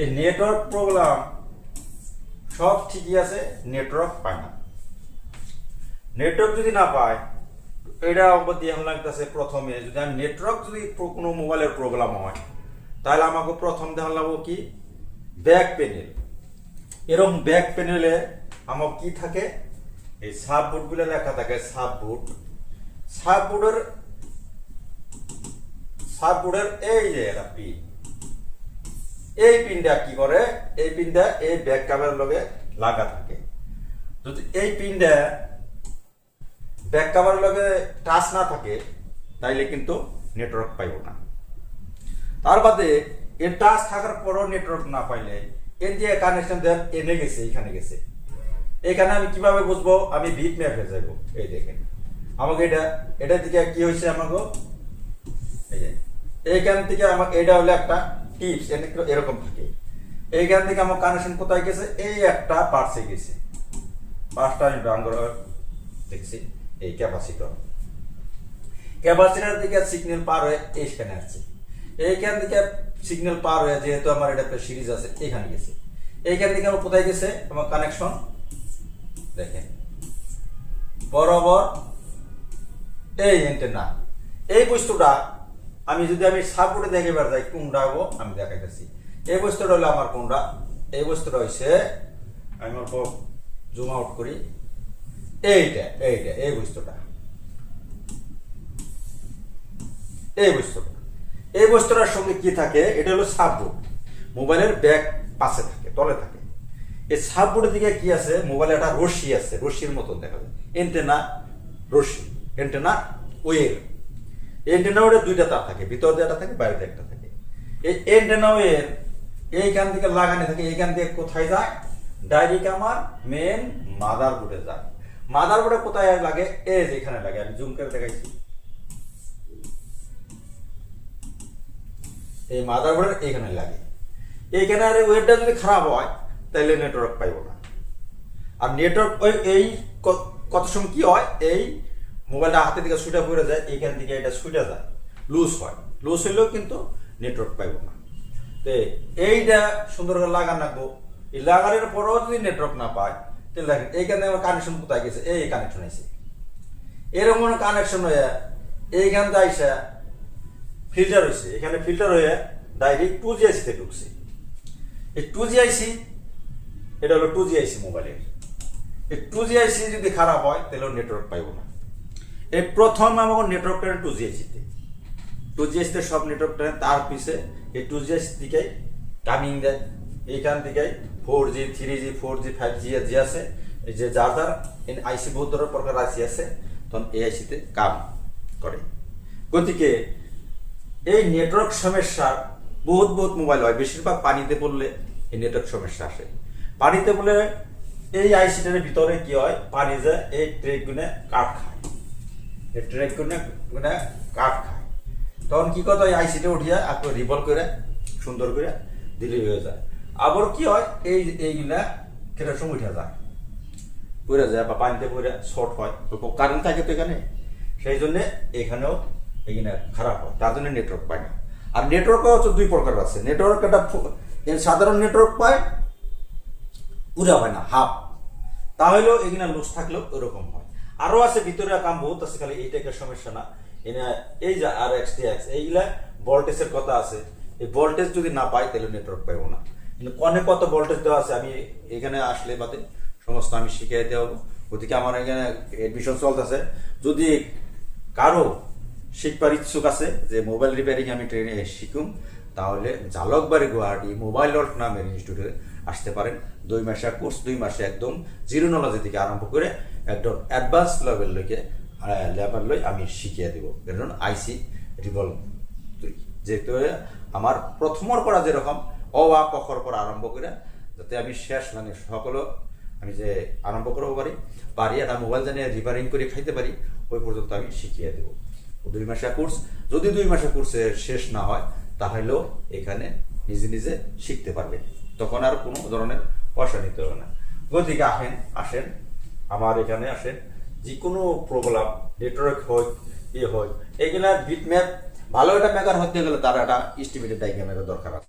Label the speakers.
Speaker 1: এই network problem সব ঠিকই আছে, নেটওয়ার্ক পায় না। নেটওয়ার্ক যদি না পায়, এটা অবধি এখন লাগতেছে প্রথমে যদি আমি নেটওয়ার্ক যদি কোনো মোবাইলের প্রবলেম হয়, তাহলে আমাকে প্রথম দেখা লাগবো কি ব্যাক প্যানেল। এরকম ব্যাক প্যানেলে আমার কি থাকে, এই সাববোর্ড গুলো লেখা থাকে। সাববোর্ডের এই যে একটা পিন, এই পিনটা কি করে, এই পিনটা এই ব্যাক কাভারের লগে লাগা থাকে। যদি এই পিনটা ব্যাক কাভারের লগে টাচ না থাকে, তাইলে কিন্তু নেটওয়ার্ক পাইব না। তার বাদে এর টাচ থাকার পরও নেটওয়ার্ক না পাইলে এর যে কানেকশন দেন এনে গেছে, এখানে গেছে। এখানে আমি কিভাবে বুঝবো, আমি বিট ম্যাপে যাবো। এই দেখেন আমাকে এটা দিকে কি হয়েছে, আমাকে এই যে এইখান থেকে আমাকে এটা হলো একটা টিপস, এরকম থাকে। এইখান থেকে আমার কানেকশন কোথায় গেছে, এই একটা পার্সে গেছে। পার্সটা আমি ডাঙ্গর দেখছি, এই ক্যাপাসিটর দিকে সিগন্যাল পার হয়ে এইখানে আসছে। এইখান থেকে সিগন্যাল পার হয়ে, যেহেতু আমার এটা সিরিজ আছে, এখানে গেছে। এইখান থেকে আমার কোথায় গেছে, আমার কানেকশন দেখেন বরাবর এই এন্টেনা। এই বস্তুটা আমি সাববোর্ডে দেখাবার যাই, কোনটা হবো আমি দেখাইতেছি। এই বস্তুটা হলো আমার কোনটা, এই বস্তুটা হয়েছে, আমি অল্প জুম আউট করি, এইটা এই বস্তুটা, এই বস্তুটার সঙ্গে কি থাকে, এটা হলো সাববোর্ড। মোবাইলের ব্যাক পাশে থাকে, তলে থাকে। এই সাববোর্ডের দিকে কি আছে, মোবাইলে একটা রশ্মি আছে, রশ্মির মতন দেখা যায়। এন্টেনা রশ্মি, এন্টেনা ওয়ের। এন্টেনা ওয়ের দুইটা তার থাকে, ভিতরে একটা থাকে, বাইরে একটা থাকে। এই এন্টেনা ওয়ের এইখান থেকে লাগানো থাকে। এইখান থেকে কোথায় যায়, ডাইরেক্ট আমার মেন মাদারবোর্ডে যায়। মাদারবোর্ডে কোথায় লাগে, এই যে এখানে লাগে। আমি জুম করে দেখাইছি, এই মাদারবোর্ডের এইখানে লাগে। এইখানে আর ওয়েরটা যদি খারাপ হয়, তাহলে নেটওয়ার্ক পাইব না। আর নেটওয়ার্ক এই কত সময় কি হয়, এই মোবাইলটা হাতে দিকে সুইটা পড়ে যায়, এইখান থেকে এটা সুইটা যায়, লুজ হয়। লুজ হইলেও কিন্তু নেটওয়ার্ক পাইব না। তো এইটা সুন্দর করে লাগান রাখবো। এই লাগানোর পরেও যদি নেটওয়ার্ক না পায়, তাহলে দেখেন এইখানে আমার কানেকশন কোথায় গেছে, এই কানেকশন আছে। এরকম কানেকশন হয়ে এইখান থেকে আইসা ফিল্টার হয়েছে, এখানে ফিল্টার হয়ে ডাইরেক্ট 2G IC তে ঢুকছে। এই 2G IC, এটা হলো 2G IC মোবাইলের। এই 2G IC যদি খারাপ হয়, তাহলে নেটওয়ার্ক পাইব না। এই প্রথম আমার নেটওয়ার্কটা 2G IC তে, 2G IC তে সব নেটওয়ার্কটা, তার পিছে এই 2G IC দিকে টাইমিং দেয়। এইখান থেকে 4G 3G 4G 5G যে আছে, এই যে যার আইসি বহুত ধরনের প্রকার আইসি আছে, তখন এই আইসিতে কাম করে। গতিকে এই নেটওয়ার্ক সমস্যা বহুত মোবাইল হয়, বেশিরভাগ পানিতে পড়লে এই নেটওয়ার্ক সমস্যা আসে। পানিতে পড়লে এই আইসিটার ভিতরে কি হয়, পানি যায়, এই ট্রেক গুনে কাঠ খায়, এই ট্রেক গুনে কাঠ খায়। তখন কি কথা, এই আইসিটা উঠিয়া আপনি রিভলভ করে সুন্দর করে দিলে হয়ে যায়। আবার কি হয়, এইগুলা কেটার সময় উঠে যায়, পড়ে যায়, বা পানিতে পড়ে শর্ট হয়, কারেন্ট থাকে তো এখানে, সেই জন্য এখানেও এইখানে খারাপ হয়, তার জন্য নেটওয়ার্ক পায় না। আর নেটওয়ার্কও হচ্ছে দুই প্রকার আছে। নেটওয়ার্ক একটা সাধারণ নেটওয়ার্ক পায়, পুরা হয় না, হাফ। তাহলেও এখানে লুজ থাকলেও ওরকম হয়। আরো আছে ভিতরে কাম বহুত আছে, খালি এই টাইপের সমস্যা না। এই যে RX TX এইগুলা ভোল্টেজের কথা আছে। এই ভোল্টেজ যদি না পাই, তাহলে নেটওয়ার্ক পাইব না। কিন্তু কত ভোল্টেজ দেওয়া আছে, আমি এখানে আসলে বাদে সমস্ত আমি শিখিয়ে দেওয়া হবো। ওদিকে আমার এখানে এডমিশন চলতেছে। যদি কারো শিখবার ইচ্ছুক আছে যে মোবাইল রিপেয়ারিং আমি ট্রেনে শিখুন, তাহলে জালকবাড়ি গুয়াহাটি মোবাইল ওয়ার্ল্ড নামের ইনস্টিটিউটে আসতে পারেন। 2 মাসের কোর্স, 2 মাসে একদম জিরো নলেজ থেকে আরম্ভ করে একদম অ্যাডভান্স লেভেল লই আমি শিখিয়ে দেবো। কারণ আইসি রিভলভ যেহেতু আমার প্রথমর পড়া যেরকম অ কখর পর আরম্ভ করে, যাতে আমি শেষ মানে সকল আমি যে আরম্ভ করবো পারি একটা মোবাইল জানিয়ে রিপেয়ারিং করে খাইতে পারি, ওই পর্যন্ত আমি শিখিয়ে দেবো। 2 মাসের কোর্স, যদি 2 মাসের কোর্সে শেষ না হয়, তাহলেও এখানে নিজে শিখতে পারবে। তখন আর কোনো ধরনের পয়সা নিতে হবে না। গতিকে আসেন আমার এখানে আসেন। যে কোনো প্রবলেম, নেটওয়ার্ক হয়, হয়, এইগুলা বিট ম্যাপ ভালো একটা মেকার হতে গেলে তার একটা এস্টিমেটেড ডায়াগ্রামের দরকার আছে।